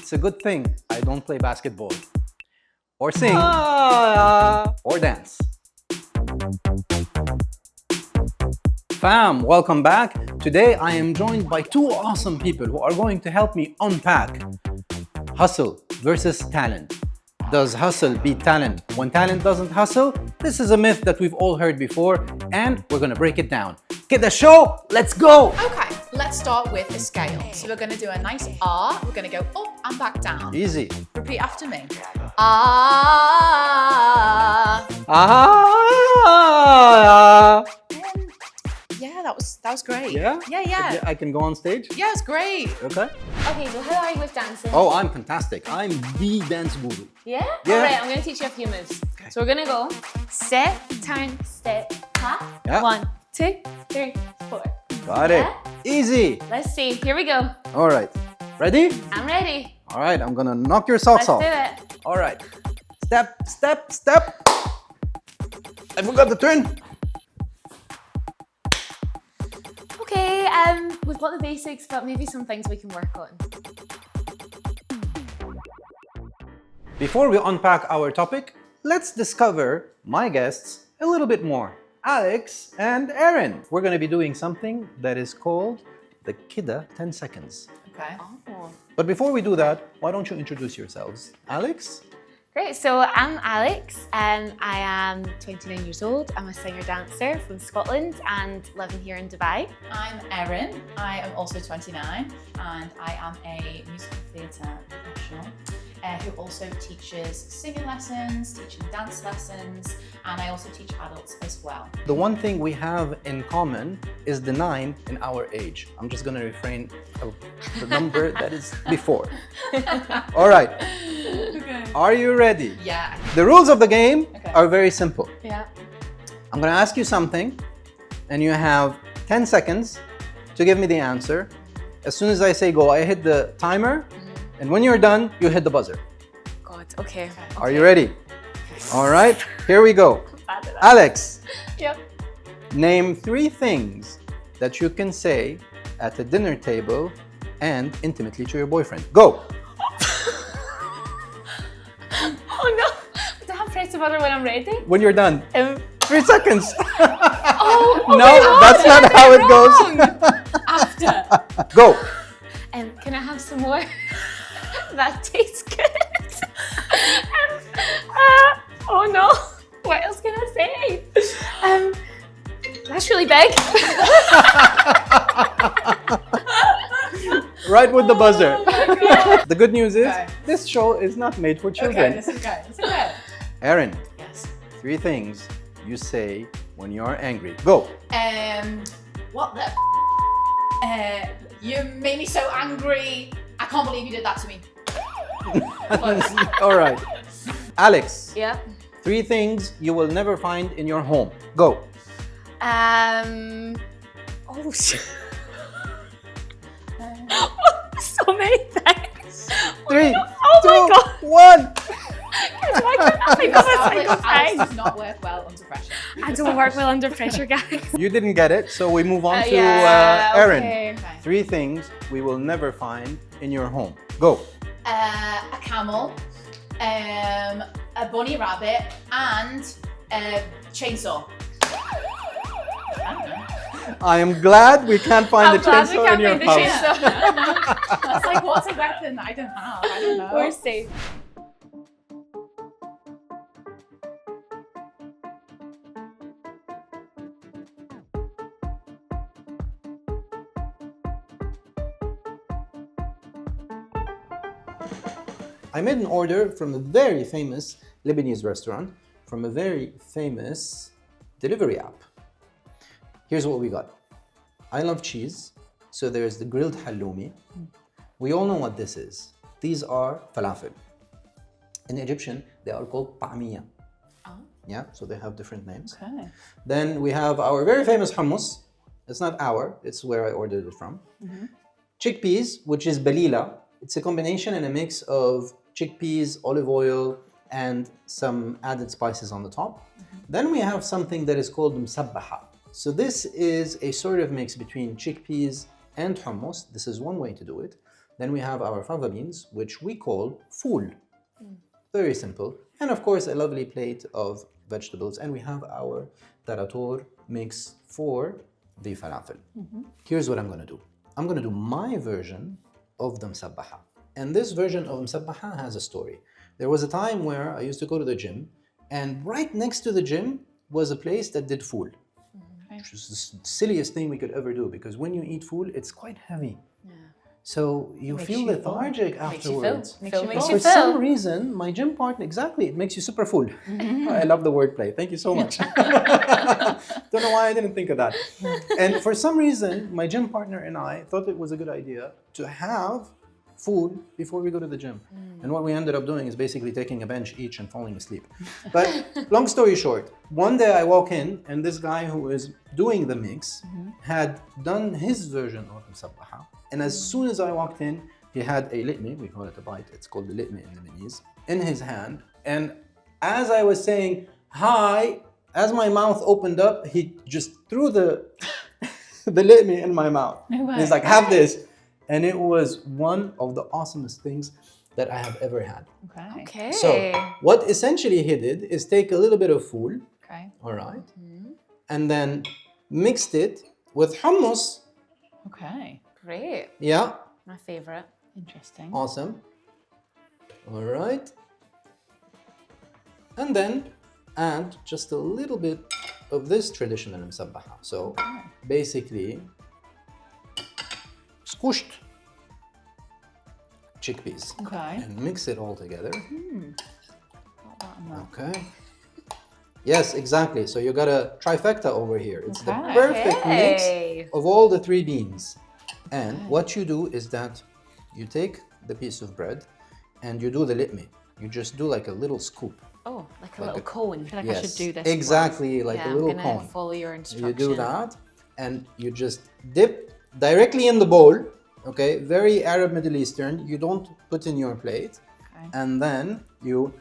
It's a good thing I don't play basketball, or sing, or dance. Fam, welcome back. Today I am joined by two awesome people who are going to help me unpack hustle versus talent. Does hustle beat talent when talent doesn't hustle? This is a myth that we've all heard before, and we're gonna break it down. Keda Show, let's go! Okay, let's start with a scale. So we're gonna do a nice R, we're gonna go up and back down. Easy. Repeat after me. Ah. Ah. Yeah, that was great. Yeah? Yeah. I can go on stage? Yeah, it's great. Okay. Okay, so how are you with dancing? Oh, I'm fantastic. I'm the dance guru. Yeah? Yeah. Alright, I'm gonna teach you a few moves. Okay. So we're gonna go step, turn, step, tap. Yeah. 1, 2, 3, 4. Got it. Yeah? Easy. Let's see. Here we go. All right. Ready? I'm ready. All right, I'm gonna knock your socks Let's off. do it. All right. Step, step, step. I forgot the turn. Okay, we've got the basics, but maybe some things we can work on. Before we unpack our topic, let's discover my guests a little bit more. Alex and Aaron. We're gonna be doing something that is called the Keda 10 seconds. Okay. Oh. But before we do that, why don't you introduce yourselves? Alex? Great, so I'm Alex and I am 29 years old. I'm a singer-dancer from Scotland and living here in Dubai. I'm Erin. I am also 29 and I am a musical theatre professional who also teaches singing lessons, teaching dance lessons, and I also teach adults as well. The one thing we have in common is the 9 in our age. I'm just gonna refrain of the number that is before. All right, Okay. are you ready? Yeah. The rules of the game Okay. are very simple. Yeah. I'm gonna ask you something and you have 10 seconds to give me the answer. As soon as I say go, I hit the timer, and when you're done, you hit the buzzer. God, okay. Are you ready? All right, here we go. Bad at that. Alex, Yep. name 3 things that you can say at a dinner table and intimately to your boyfriend. Go! Oh no! Do I have press the button when I'm ready? When you're done. 3 seconds. Oh No, my God, that's not I how did it goes. wrong. After. Go! Can I have some more? That tastes good. Oh no! What else can I say? That's really big. Right with the buzzer. Oh my God. The good news is, Okay. this show is not made for Okay, children. this is good. This is good. Aaron, Yes. 3 things you say when you're angry. Go! What the you made me so angry. I can't believe you did that to me. All right. Alex, Yeah. 3 things you will never find in your home. Go! Oh shit. So many things. 3, Oh 2, my God. 1. Why can't I think of a single Alex thing? does not work well under pressure. I don't work well under pressure, guys. You didn't get it, so we move on to Yeah, Aaron. okay. Okay. 3 things we will never find in your home. Go! A camel, a bunny rabbit, and a chainsaw. I don't know. I am glad we can't find the chainsaw in your the house. chainsaw. That's like, what's a weapon that I don't have? I don't know. We're safe. I made an order from a very famous Lebanese restaurant, from a very famous delivery app. Here's what we got. I love cheese, so there's the grilled halloumi. We all know what this is. These are falafel. In Egyptian, they are called ta'miya. Oh, Yeah, so they have different names. okay. Then we have our very famous hummus. It's not our, it's where I ordered it from. Chickpeas, which is balila. It's a combination and a mix of chickpeas, olive oil, and some added spices on the top. Then we have something that is called Masabaha. So this is a sort of mix between chickpeas and hummus. This is one way to do it. Then we have our fava beans, which we call fool. Very simple. And of course, a lovely plate of vegetables. And we have our tarator mix for the falafel. Here's what I'm going to do. I'm going to do my version of the Masabaha. And this version of Masabaha has a story. There was a time where I used to go to the gym, and right next to the gym was a place that did fool. Which was the silliest thing we could ever do, because when you eat fool, it's quite heavy. So you feel lethargic afterwards. For some reason, my gym partner, exactly, it makes you super full. I love the wordplay. Thank you so much. Don't know why I didn't think of that. And for some reason, my gym partner and I thought it was a good idea to have food before we go to the gym. And what we ended up doing is basically taking a bench each and falling asleep. But long story short, one day I walk in and this guy who is doing the mix had done his version of Masabaha. And as soon as I walked in, he had a litmi, we call it a bite, it's called the litmi in Lebanese, in his hand. And as I was saying hi, as my mouth opened up, he just threw the litmi in my mouth. No way. He's like, have this. And it was one of the awesomest things that I have ever had. Okay. So what essentially he did is take a little bit of fool, all right, and then mixed it with hummus. Okay. Great. Yeah. My favorite. Interesting. Awesome. All right. And then add just a little bit of this traditional Masabaha. So basically, squished chickpeas. Okay. And mix it all together. Got that and that. Okay. Yes, exactly. So you got a trifecta over here. It's the Okay. perfect mix of all the three beans. And what you do is that you take the piece of bread and you do the litmi. You just do like a little scoop. Oh, like a little cone. I feel like I should do this. Exactly, like a little I'm gonna cone. follow your instructions. You do that and you just dip directly in the bowl. Okay, very Arab Middle Eastern. You don't put in your plate. Okay. And then you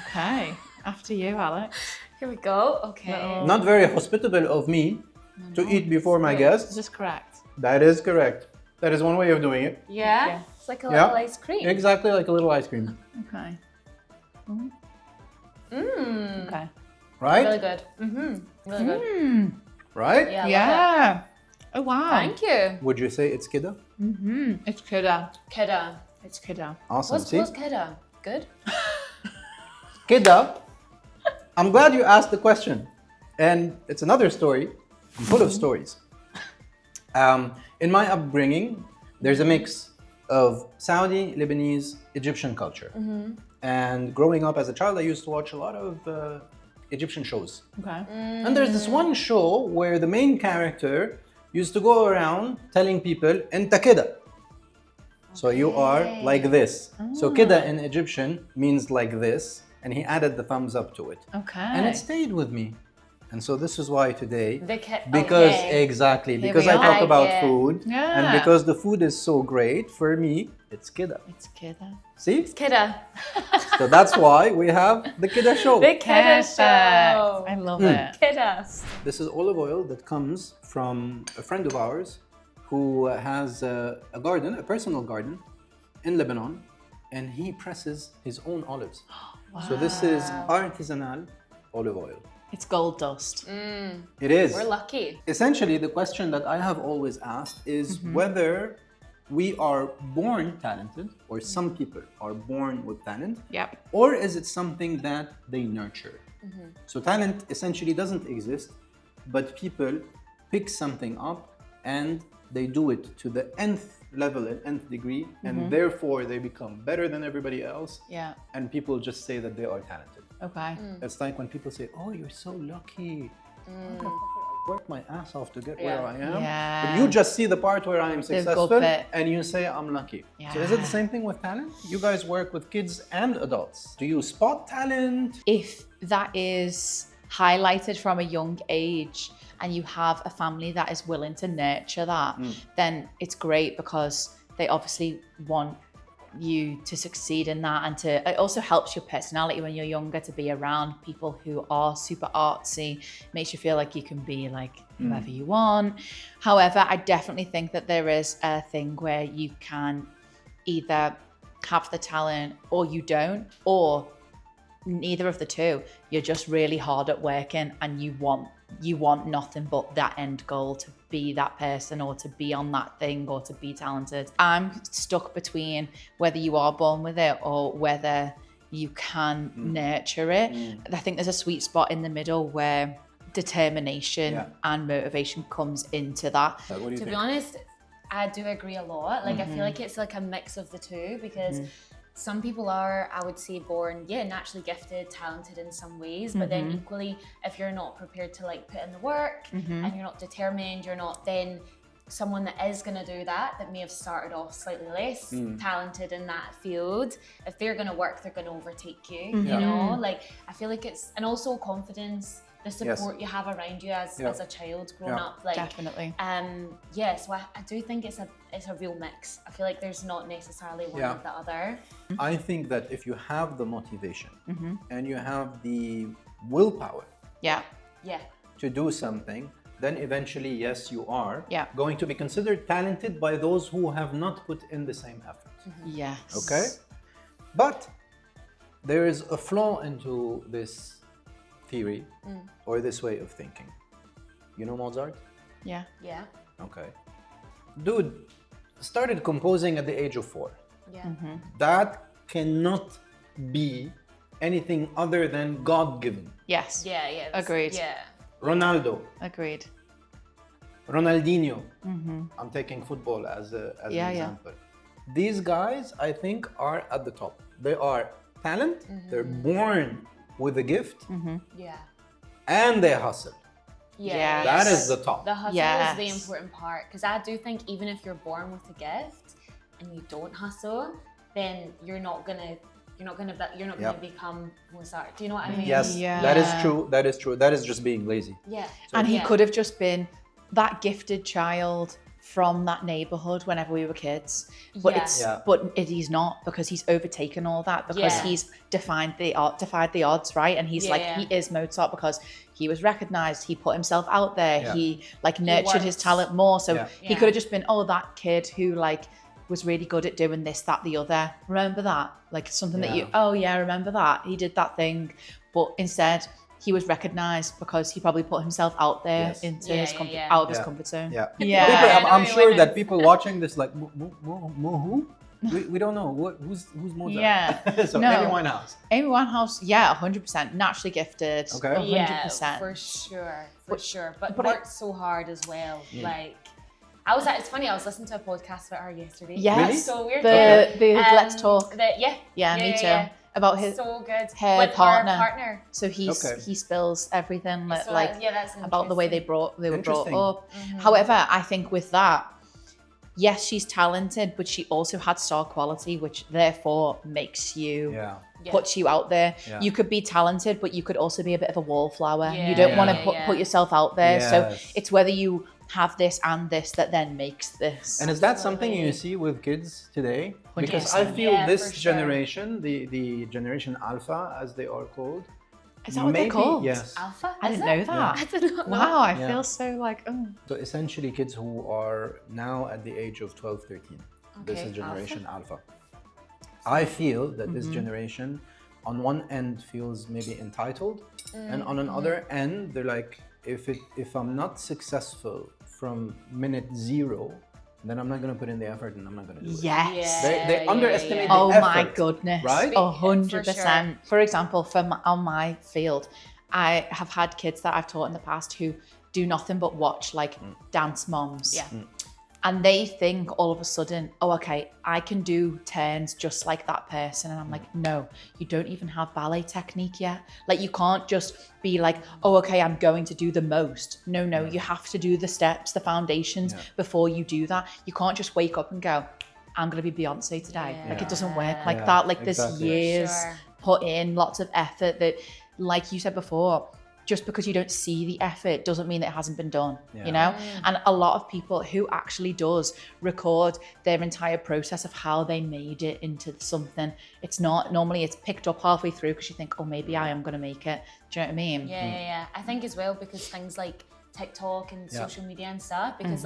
Okay. After you, Alex. Here we go. Okay. not very hospitable of me to eat before my Is guests. this correct? That is correct. That is one way of doing it. Yeah. Yeah. It's like a little ice cream. Exactly like a little ice cream. Okay. Mmm. Okay. Right? Really good. Really good. Right? Yeah. I love Yeah. Oh wow. it. Thank you. Would you say it's kida? It's Keda. Keda. It's Keda. Awesome. What's See? Keda? Good. Kida. I'm glad you asked the question. And it's another story. I'm full of stories. In my upbringing, there's a mix of Saudi, Lebanese, Egyptian culture. And growing up as a child, I used to watch a lot of Egyptian shows. Okay. And there's this one show where the main character used to go around telling people, "Enta kida." So you are like this. So kida in Egyptian means like this, and he added the thumbs up to it. Okay. And it stayed with me. And so this is why today, Because exactly, because we I are. talk about Yeah. food, Yeah. and because the food is so great, for me, it's kida. It's Keda. See? Keda. So that's why we have the Keda Show. The Keda Show. I love it. Keda. This is olive oil that comes from a friend of ours who has a garden, a personal garden in Lebanon, and he presses his own olives. So this is artisanal olive oil. It's gold dust. It is. We're lucky. Essentially, the question that I have always asked is whether we are born talented, or some people are born with talent, Yep. or is it something that they nurture? So talent essentially doesn't exist, but people pick something up and they do it to the nth level and nth degree, and therefore they become better than everybody else, Yeah. and people just say that they are talented. Okay. It's like when people say, "Oh, you're so lucky. Motherfucker, I worked my ass off to get where I am." Yeah. But you just see the part where I am good successful bit. and you say I'm lucky. So is it the Yeah. same thing with talent? You guys work with kids and adults. Do you spot talent? If that is highlighted from a young age and you have a family that is willing to nurture that, then it's great, because they obviously want you to succeed in that, and it also helps your personality when you're younger to be around people who are super artsy. Makes you feel like you can be like whoever you want. However, I definitely think that there is a thing where you can either have the talent or you don't, or neither of the two. You're just really hard at working, and you want nothing but that end goal, to be that person or to be on that thing or to be talented. I'm stuck between whether you are born with it or whether you can nurture it. I think there's a sweet spot in the middle where determination and motivation comes into that. What do you To think? be honest, I do agree a lot. Like I feel like it's like a mix of the two, because some people are, I would say, born, naturally gifted, talented in some ways, but then equally, if you're not prepared to like put in the work and you're not determined, you're not, then someone that is going to do that may have started off slightly less talented in that field, if they're going to work, they're going to overtake you, you know? Like, I feel like it's, and also confidence, the support you have around you as a child growing up, like Definitely. so I do think it's a real mix. I feel like there's not necessarily one of the other. I think that if you have the motivation and you have the willpower Yeah. to do something, then eventually, yes, you are Yeah. going to be considered talented by those who have not put in the same effort. Yes. Okay? But there is a flaw into this theory or this way of thinking. You know Mozart? Yeah. Yeah. Okay. Dude started composing at the age of 4. Yeah. That cannot be anything other than God-given. Yes. Yeah. Yeah. Agreed. Yeah. Ronaldo, Agreed. Ronaldinho. I'm taking football as an example. These guys, I think, are at the top. They are talent. They're born with a gift, Yeah. and they hustle. Yeah. That is the top. The hustle Yes. is the important part, because I do think even if you're born with a gift and you don't hustle, then you're not gonna become Mozart. Do you know what I mean? Yes, Yeah. that is true. That is true. That is just being lazy. Yeah. And he Yeah. could have just been that gifted child from that neighborhood whenever we were kids, but he's not, because he's overtaken all that, because he's defied the odds, right? And he's he is Mozart because he was recognized, he put himself out there, he like nurtured his talent more. So he could have just been, that kid who like was really good at doing this, that, the other. Remember that? Like something that you, remember that? He did that thing. But instead, he was recognized because he probably put himself out there into his out of his comfort zone. People, I'm sure that people watching this like, who? We don't know who's Mozart. Yeah. So No. Amy Winehouse. Amy Winehouse, 100%, naturally gifted. Okay. 100%. Yeah, for sure. But worked so hard as well. Like, it's funny, I was listening to a podcast about her yesterday. Yes. Really? It's so weird. The Let's Talk. Yeah, Me too. About his so good. her With partner. Her partner. So he spills everything So that's about the way they were brought Interesting. up. However, I think with that, yes, she's talented, but she also had star quality, which therefore makes you puts you out there. Yeah. You could be talented, but you could also be a bit of a wallflower. Yeah. You don't want to Yeah. put yourself out there. Yes. So it's whether you have this and this that then makes this. And is that something you see with kids today? Because I 100%. feel Yeah, this for sure. generation, the generation Alpha, as they are called. Is that what they're called? Yes. Alpha? I didn't know that. I did not know. Wow, I Yeah. feel so like, oh. So essentially kids who are now at the age of 12, 13. This Okay, is generation Alpha. I feel that this generation on one end feels maybe entitled, and on another end they're like, if I'm not successful from minute 0, then I'm not going to put in the effort and I'm not going to do it. Yes. They underestimate Oh the my effort, goodness. right? 100%. For example, on my field, I have had kids that I've taught in the past who do nothing but watch like dance moms. Yeah. And they think all of a sudden, oh, okay, I can do turns just like that person. And I'm like, no, you don't even have ballet technique yet. Like, you can't just be like, oh, okay, I'm going to do the most. No, you have to do the steps, the foundations before you do that. You can't just wake up and go, I'm going to be Beyonce today. Like, it doesn't work like that. Like, exactly. there's years put in, lots of effort that, like you said before, just because you don't see the effort doesn't mean that it hasn't been done, Yeah. you know? And a lot of people who actually does record their entire process of how they made it into something. It's not, normally it's picked up halfway through because you think, oh, maybe I am going to make it. Do you know what I mean? Yeah. I think as well because things like TikTok and social media and stuff, because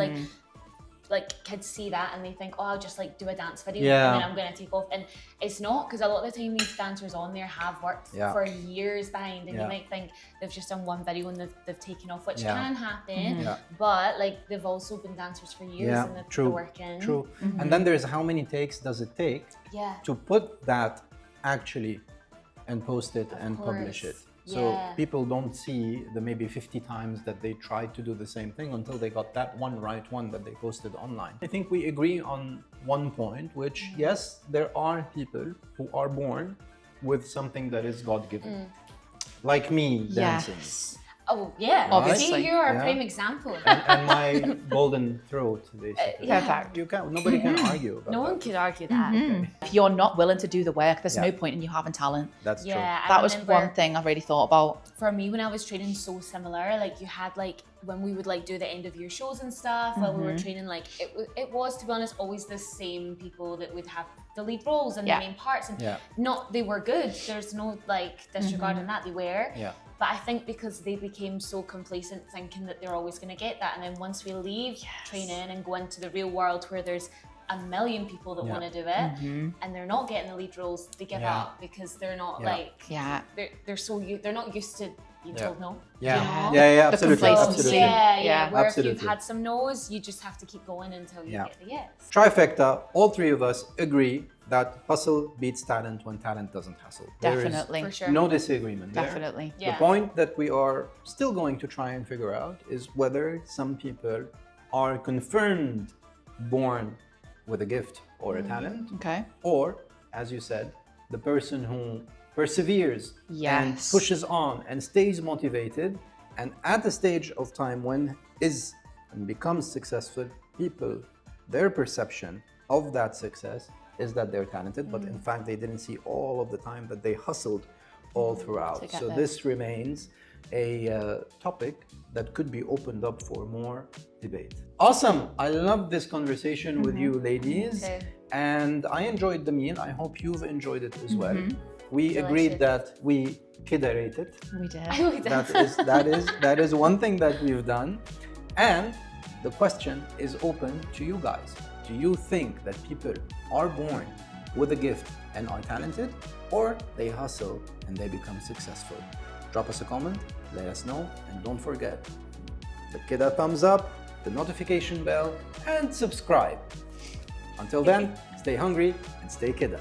like kids see that and they think, oh, I'll just like do a dance video and then I'm gonna take off. And it's not, because a lot of the time these dancers on there have worked for years behind, and you might think they've just done one video and they've taken off, which can happen. But like they've also been dancers for years and they've been working. True. And then there's how many takes does it take to put that actually and post it and publish it. So people don't see the maybe 50 times that they tried to do the same thing until they got that one right one that they posted online. I think we agree on one point, which yes, there are people who are born with something that is God-given. Like me dancing. Oh yeah, obviously. See, you are a prime example of and my golden throat, basically. Perfect. Nobody can argue about No that. one could argue that. If you're not willing to do the work, there's no point in you having talent. That's true. That was one thing I've really thought about. For me, when I was training, so similar. Like you had like when we would like do the end of year shows and stuff. While we were training, like it was to be honest always the same people that would have the lead roles and the main parts. And not they were good. There's no like disregarding that. They were. Yeah. But I think because they became so complacent thinking that they're always going to get that. And then once we leave training and go into the real world where there's a million people that want to do it and they're not getting the lead roles, they give up because they're not like, they're so, they're not used to being told no. Absolutely. complacency. Where Absolutely. if you've had some no's, you just have to keep going until you get the yes. Trifecta, all three of us agree that hustle beats talent when talent doesn't hustle. Definitely. For There sure. is no disagreement there. Definitely. The point that we are still going to try and figure out is whether some people are confirmed born with a gift or a talent, Okay. or, as you said, the person who perseveres and pushes on and stays motivated, and at the stage of time when is and becomes successful, people, their perception of that success is that they're talented, but in fact they didn't see all of the time that they hustled all throughout. So this remains a topic that could be opened up for more debate. Awesome! I love this conversation with you ladies, and I enjoyed the meal. I hope you've enjoyed it as well. We agreed that we kidderate it. We did. That is one thing that we've done, and the question is open to you guys. Do you think that people are born with a gift and are talented, or they hustle and they become successful? Drop us a comment, let us know, and don't forget the Keda thumbs up, the notification bell, and subscribe. Until then, stay hungry and stay Keda.